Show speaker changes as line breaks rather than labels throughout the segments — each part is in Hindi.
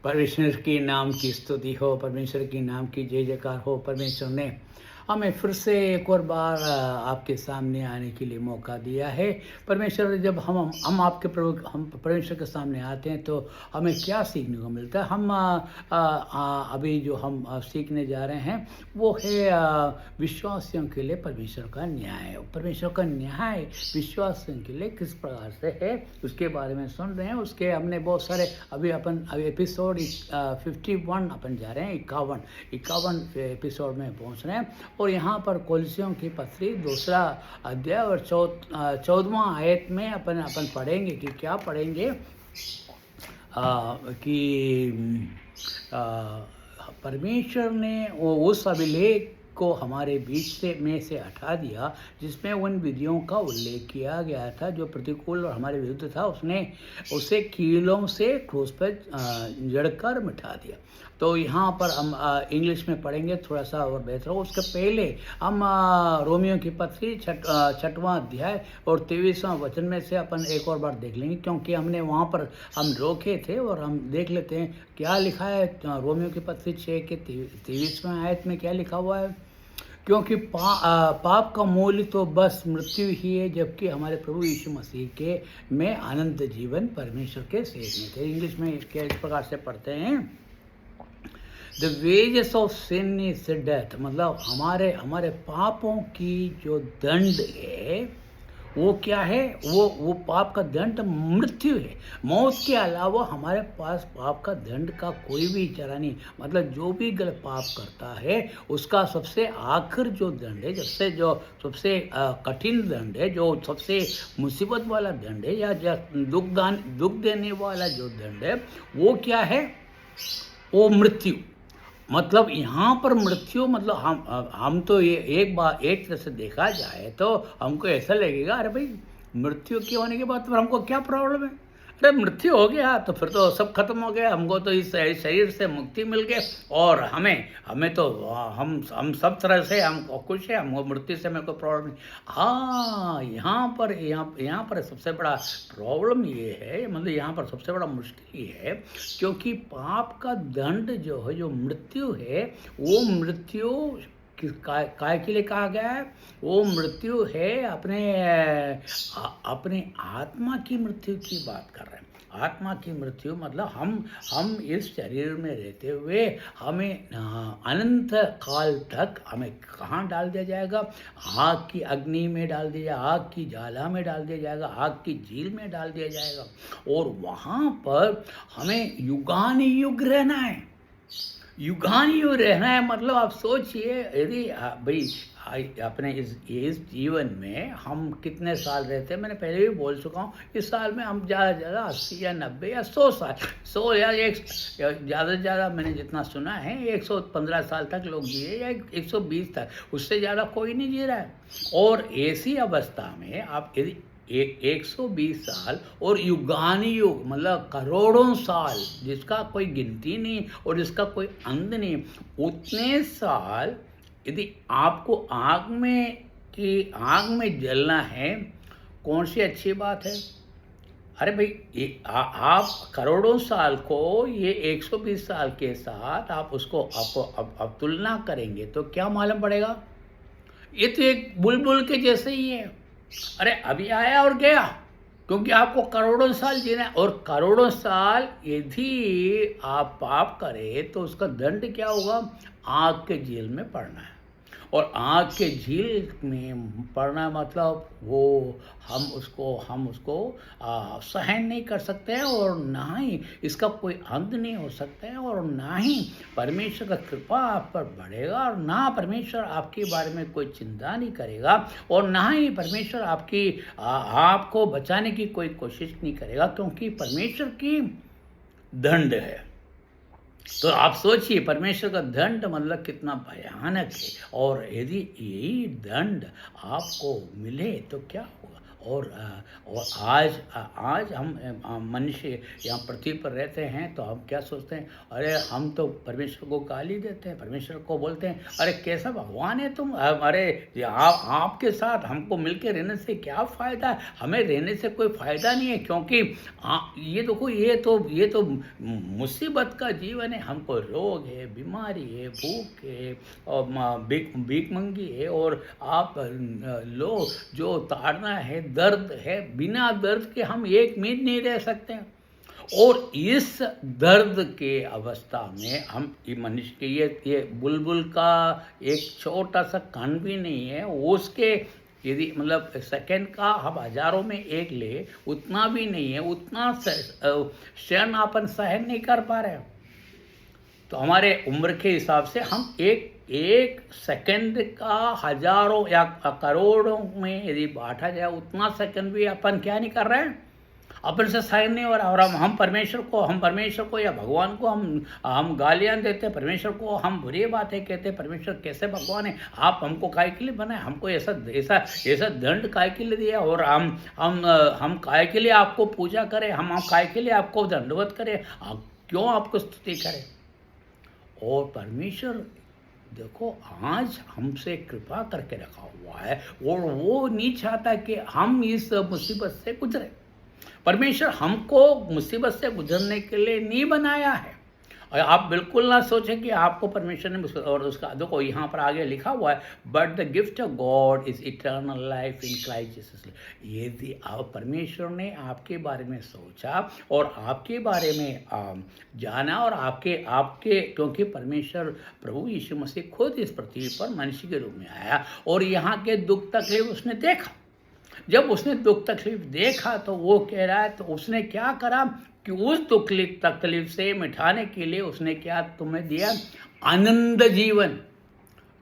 परमेश्वर के नाम की स्तुति हो, परमेश्वर के नाम की जय जयकार हो। परमेश्वर ने हमें फिर से एक और बार आपके सामने आने के लिए मौका दिया है। परमेश्वर जब हम आपके प्रभु हम परमेश्वर के सामने आते हैं तो हमें क्या सीखने को मिलता है। हम अभी जो हम सीखने जा रहे हैं वो है विश्वासियों के लिए परमेश्वर का न्याय। परमेश्वर का न्याय विश्वासियों के लिए किस प्रकार से है उसके बारे में सुन रहे हैं। उसके हमने बहुत सारे अभी एपिसोड 51 अपन जा रहे हैं, 51 एपिसोड में पहुंच रहे हैं। और यहाँ पर कोलोसियों की पत्री 2 अध्याय और 14वां आयत में अपन पढ़ेंगे कि क्या पढ़ेंगे कि परमेश्वर ने उस अभिलेख को हमारे बीच से हटा दिया जिसमें उन विधियों का उल्लेख किया गया था जो प्रतिकूल और हमारे विरुद्ध था। उसने उसे कीलों से क्रूस पर जड़कर मिटा दिया। तो यहाँ पर हम इंग्लिश में पढ़ेंगे थोड़ा सा और बेहतर हो। उसके पहले हम रोमियो की पत्री 6वां अध्याय और 23वां वचन में से अपन एक और बार देख लेंगे, क्योंकि हमने वहाँ पर हम रोके थे और हम देख लेते हैं क्या लिखा है। रोमियो की पत्री 6 के 23वां आयत में क्या लिखा हुआ है। क्योंकि पाप का मूल्य तो बस मृत्यु ही है, जबकि हमारे प्रभु यीशु मसीह के में अनंत जीवन परमेश्वर के सेठ में थे। इंग्लिश में क्या इस प्रकार से पढ़ते हैं, the wages of sin is death. मतलब हमारे पापों की जो दंड है वो क्या है, वो पाप का दंड मृत्यु है। मौत के अलावा हमारे पास पाप का दंड का कोई भी चारा नहीं। मतलब जो भी गलत पाप करता है उसका सबसे आखिर जो दंड है, जो सबसे कठिन दंड है, जो सबसे मुसीबत वाला दंड है या दुख देने वाला जो दंड है वो क्या है, वो मृत्यु। मतलब यहाँ पर मृत्यु मतलब हम तो ये एक तरह से देखा जाए तो हमको ऐसा लगेगा अरे भाई मृत्यु के होने के बाद तो हमको क्या प्रॉब्लम है। अरे मृत्यु हो गया तो फिर तो सब खत्म हो गया, हमको तो इस शरीर से मुक्ति मिल गई और हमें तो हम सब तरह से हम खुश है, हमको मृत्यु से हमें कोई प्रॉब्लम नहीं। हाँ, यहाँ पर सबसे बड़ा प्रॉब्लम ये है, मतलब यहाँ पर सबसे बड़ा मुश्किल ये है क्योंकि पाप का दंड जो है, जो मृत्यु है, वो मृत्यु काय के लिए कहा गया है। वो मृत्यु है अपने आत्मा की मृत्यु की बात कर रहे हैं। आत्मा की मृत्यु मतलब हम इस शरीर में रहते हुए हमें अनंत काल तक हमें कहाँ डाल दिया जाएगा, आग की अग्नि में डाल दिया जाएगा, आग की ज्वाला में डाल दिया जाएगा, आग की झील में डाल दिया जाएगा और वहाँ पर हमें युगानुयुग रहना है। युगानुयुग रहना है मतलब आप सोचिए, यदि भाई अपने इस जीवन में हम कितने साल रहते हैं, मैंने पहले भी बोल चुका हूँ, इस साल में हम ज़्यादा से ज़्यादा 80 या 90 या 100 साल, 100 या ज़्यादा से ज़्यादा मैंने जितना सुना है 115 साल तक लोग जिए या 120 तक, उससे ज़्यादा कोई नहीं जी रहा है। और ऐसी अवस्था में आप यदि 120 साल और युगानुयुग मतलब करोड़ों साल, जिसका कोई गिनती नहीं और जिसका कोई अंत नहीं, उतने साल यदि आपको आग में जलना है, कौन सी अच्छी बात है। अरे भाई आप करोड़ों साल को ये 120 साल के साथ आप उसको अब तुलना करेंगे तो क्या मालूम पड़ेगा, ये तो एक बुलबुल के जैसे ही है। अरे अभी आया और गया, क्योंकि आपको करोड़ों साल जीना है और करोड़ों साल यदि आप पाप करें तो उसका दंड क्या होगा, आग के झील में पड़ना है। और आग के झील में पड़ना मतलब वो हम उसको सहन नहीं कर सकते हैं और ना ही इसका कोई अंत नहीं हो सकता है और ना ही परमेश्वर का कृपा आप पर बढ़ेगा और ना परमेश्वर आपके बारे में कोई चिंता नहीं करेगा और ना ही परमेश्वर आपको बचाने की कोई कोशिश नहीं करेगा, क्योंकि परमेश्वर की दंड है। तो आप सोचिए परमेश्वर का दंड मतलब कितना भयानक है। और यदि यही दंड आपको मिले तो क्या होगा, और आज हम मनुष्य यहाँ पृथ्वी पर रहते हैं तो हम क्या सोचते हैं, अरे हम तो परमेश्वर को गाली देते हैं, परमेश्वर को बोलते हैं अरे कैसा भगवान है तुम, अरे आपके साथ हमको मिलके रहने से क्या फ़ायदा है, हमें रहने से कोई फ़ायदा नहीं है, क्योंकि ये देखो ये तो मुसीबत का जीवन है, हमको रोग है, बीमारी है, भूख है और भीखमंगी है, और आप लो जो ताड़ना है, दर्द है, बिना दर्द के हम एक मिनट नहीं रह सकते हैं। और इस दर्द के अवस्था में हम ये मनुष्य के ये बुलबुल का एक छोटा सा कण भी नहीं है, उसके यदि मतलब सेकंड का हम हजारों में एक ले उतना भी नहीं है, उतना क्षण अपन सहन नहीं कर पा रहे। तो हमारे उम्र के हिसाब से हम एक सेकंड का हजारों या करोड़ों में यदि बांटा जाए उतना सेकंड भी अपन क्या नहीं कर रहे हैं, अपन से सहन नहीं हो रहा। और हम परमेश्वर को या भगवान को हम गालियाँ देते हैं, परमेश्वर को हम बुरी बातें कहते हैं, परमेश्वर कैसे भगवान है, आप हमको काय के लिए बनाए, हमको ऐसा दंड काय के लिए दिया, और हम काय के लिए आपको पूजा करें, हम काय के लिए आपको दंडवत करें, क्यों आपको स्तुति करें। और परमेश्वर देखो आज हमसे कृपा करके रखा हुआ है, और वो नहीं चाहता कि हम इस मुसीबत से गुजरे। परमेश्वर हमको मुसीबत से गुजरने के लिए नहीं बनाया है। और आप बिल्कुल ना सोचें कि आपको परमेश्वर ने, और उसका देखो यहाँ पर आगे लिखा हुआ है, but the gift of God is eternal life in Christ Jesus. यदि आप परमेश्वर ने आपके बारे में सोचा और आपके बारे में जाना, और आपके क्योंकि परमेश्वर प्रभु यीशु मसीह खुद इस पृथ्वी पर मनुष्य के रूप में आया, और यहाँ के दुख तकलीफ उसने देखा। जब उसने दुख तकलीफ देखा तो वो कह रहा है, तो उसने क्या करा कि उस दुख तकलीफ से मिटाने के लिए उसने क्या तुम्हें दिया, आनंद जीवन।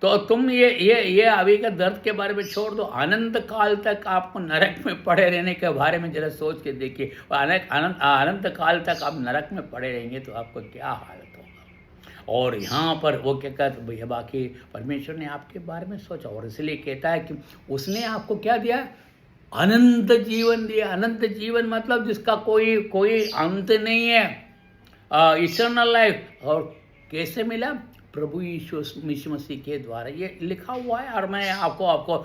तो तुम ये अभी का दर्द के बारे में छोड़ दो, आनंद काल तक आपको नरक में पड़े रहने के बारे में जरा सोच के देखिए। अनंत काल तक आप नरक में पड़े रहेंगे तो आपको क्या हालत होगा। और यहाँ पर वो क्या कहते भैया, बाकी परमेश्वर ने आपके बारे में सोचा, और इसलिए कहता है कि उसने आपको क्या दिया, अनंत जीवन दिया। अनंत जीवन मतलब जिसका कोई अंत नहीं है, इटर्नल लाइफ। और कैसे मिला, प्रभु यीशु मसीह के द्वारा, ये लिखा हुआ है। और मैं आपको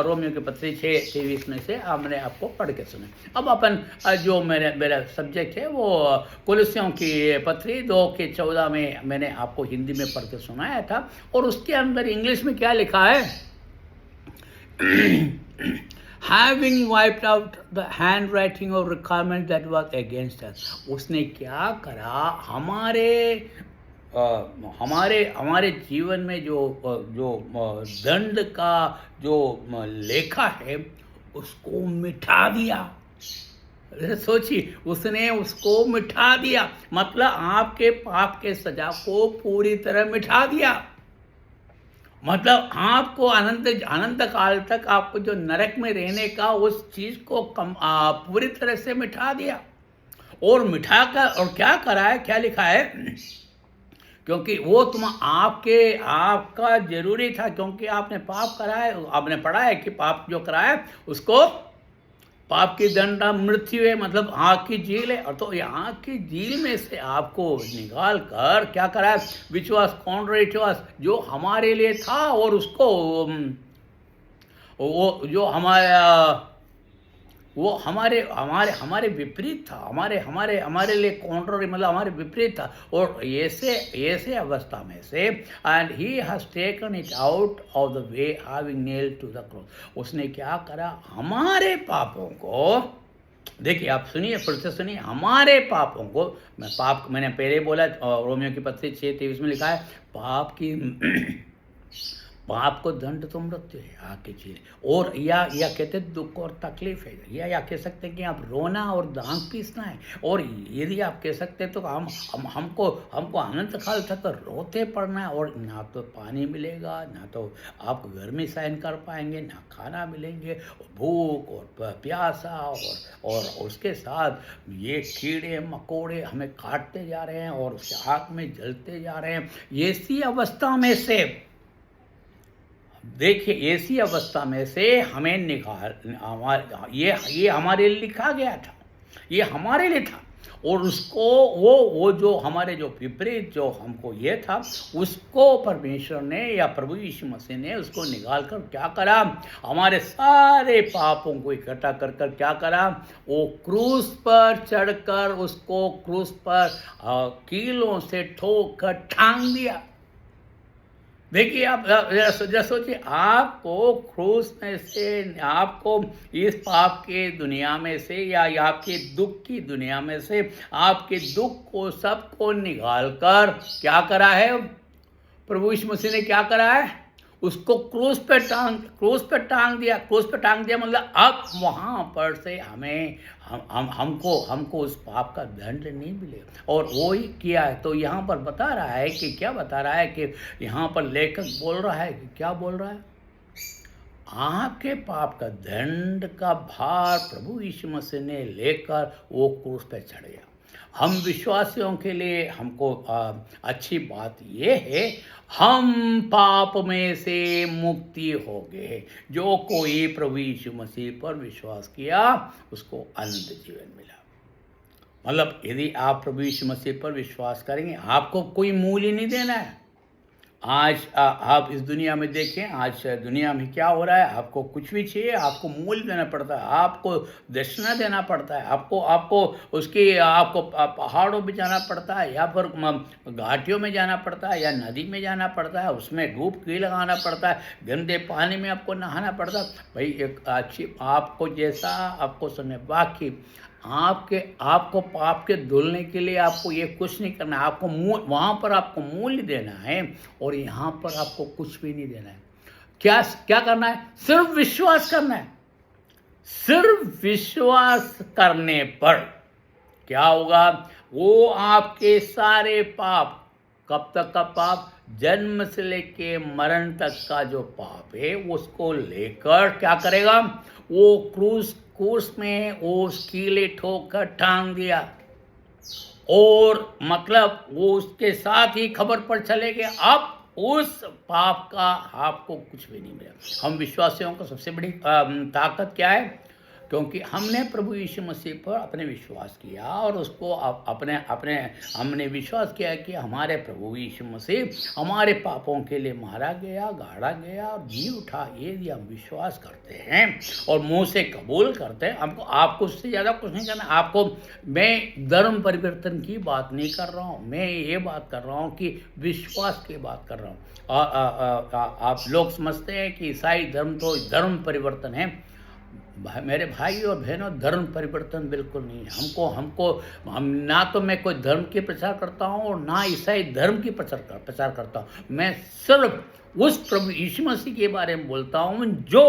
रोमियो के पत्री 6:23 में से मैंने आपको पढ़ के सुने। अब अपन जो मेरा सब्जेक्ट है वो कुलसियों की पत्री 2:14 में मैंने आपको हिंदी में पढ़ के सुनाया था, और उसके अंदर इंग्लिश में क्या लिखा है, having wiped out the handwriting of requirement that was against us। उसने क्या करा, हमारे जीवन में जो दंड का जो लेखा है उसको मिटा दिया। सोचिए, उसने उसको मिटा दिया, मतलब आपके पाप के सजा को पूरी तरह मिटा दिया। मतलब आपको अनंत काल तक आपको जो नरक में रहने का उस चीज को पूरी तरह से मिटा दिया। और मिठा कर और क्या करा है, क्या लिखा है, क्योंकि वो आपका जरूरी था, क्योंकि आपने पाप करा है। आपने पढ़ा है कि पाप जो करा है उसको पाप की दंडा मृत्यु है, मतलब आग की झील है। और तो ये आग की झील में से आपको निकाल कर क्या करा है, which was contrary to us, जो हमारे लिए था, और उसको वो जो हमारे विपरीत था, हमारे लिए कॉन्ट्ररी मतलब हमारे विपरीत था। और ऐसे अवस्था में से, and he has taken it out of the way having nailed to the cross. उसने क्या करा, हमारे पापों को, देखिए आप सुनिए, फिर से सुनिए, हमारे पापों को, मैंने पहले बोला, रोमियो की पत्री 6:23 में लिखा है, पाप को दंड तो मृत्यु है, आके चीज, और या कहते दुख और तकलीफ है, या कह सकते हैं कि आप रोना और दांत पीसना है। और यदि आप कह सकते हैं तो हमको अनंत काल तक रोते पड़ना है, और ना तो पानी मिलेगा, ना तो आप गर्मी सहन कर पाएंगे, ना खाना मिलेंगे, भूख और प्यासा, और उसके साथ ये कीड़े मकोड़े हमें काटते जा रहे हैं और आग में जलते जा रहे हैं। ऐसी अवस्था में से देखिए ऐसी अवस्था में से हमें ये हमारे लिए लिखा गया था, ये हमारे लिए था। और उसको वो जो हमारे जो विपरीत जो हमको ये था, उसको परमेश्वर ने या प्रभु यीशु मसीह ने उसको निकाल कर क्या करा, हमारे सारे पापों को इकट्ठा कर कर क्या करा, वो क्रूस पर चढ़कर उसको क्रूस पर कीलों से ठोक कर टांग दिया। देखिए आप जरा सोचिए, आपको क्रूस में से, आपको इस पाप के दुनिया में से या आपके दुख की दुनिया में से आपके दुख को सबको निकाल कर क्या करा है, प्रभु यीशु मसीह ने क्या करा है, उसको क्रूस पे टांग दिया। मतलब अब वहाँ पर से हमें हमको उस पाप का दंड नहीं मिलेगा, और वो ही किया है। तो यहाँ पर बता रहा है कि क्या बता रहा है कि यहाँ पर लेखक बोल रहा है कि क्या बोल रहा है, आपके पाप का दंड का भार प्रभु यीशु मसीह ने लेकर वो क्रूस पे चढ़ गया। हम विश्वासियों के लिए हमको अच्छी बात ये है, हम पाप में से मुक्ति हो गए। जो कोई प्रभु यीशु मसीह पर विश्वास किया उसको अनंत जीवन मिला। मतलब यदि आप प्रभु यीशु मसीह पर विश्वास करेंगे, आपको कोई मूल्य नहीं देना है। आज आप इस दुनिया में देखें, आज दुनिया में क्या हो रहा है, आपको कुछ भी चाहिए आपको मूल्य देना पड़ता है, आपको दक्षिणा देना पड़ता है, आपको पहाड़ों में जाना पड़ता है, या फिर घाटियों में जाना पड़ता है, या नदी में जाना पड़ता है, उसमें डुबकी लगाना पड़ता है, गंदे पानी में आपको नहाना पड़ता है। भाई एक अच्छी आपको जैसा आपको समय बाकी आपको पाप के धुलने के लिए आपको ये कुछ नहीं करना है, आपको वहाँ पर आपको मूल्य देना है, और यहाँ पर आपको कुछ भी नहीं देना है। क्या करना है, सिर्फ विश्वास करना है। सिर्फ विश्वास करने पर क्या होगा, वो आपके सारे पाप, कब तक का पाप, जन्म से लेके मरण तक का जो पाप है उसको लेकर क्या करेगा, वो क्रूस में वो कीले ठोकर टांग दिया। और मतलब वो उसके साथ ही खबर पर चले गए, अब उस पाप का आपको कुछ भी नहीं मिला। हम विश्वासियों को सबसे बड़ी ताकत क्या है, क्योंकि हमने प्रभु यीशु मसीह पर अपने विश्वास किया, और उसको हमने विश्वास किया कि हमारे प्रभु यीशु मसीह हमारे पापों के लिए मारा गया, गाड़ा गया और जी उठा। ये यदि हम विश्वास करते हैं और मुंह से कबूल करते हैं, आपको उससे ज़्यादा कुछ नहीं करना। मैं धर्म परिवर्तन की बात नहीं कर रहा हूँ, मैं ये बात कर रहा हूँ कि विश्वास की बात कर रहा हूँ। आप लोग समझते हैं कि ईसाई धर्म तो धर्म परिवर्तन है। मेरे भाई और बहनों, धर्म परिवर्तन बिल्कुल नहीं है। हम ना तो मैं कोई धर्म के प्रचार करता हूँ और ना ईसाई धर्म की प्रचार करता हूँ। मैं सिर्फ उस प्रभु यीशु मसीह के बारे में बोलता हूँ जो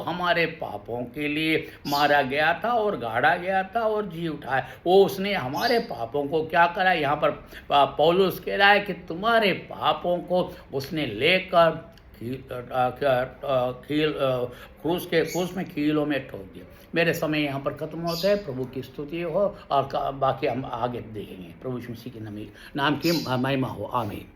हमारे पापों के लिए मारा गया था और गाड़ा गया था और जी उठाया। वो उसने हमारे पापों को क्या करा, यहाँ पर पौलुस कह रहा है कि तुम्हारे पापों को उसने लेकर क्रूस में कीलों में ठोक दिया। मेरे समय यहाँ पर खत्म होता है। प्रभु की स्तुति हो, और बाकी हम आगे देखेंगे। प्रभु यीशु मसीह के नाम की महिमा हो। आमीन।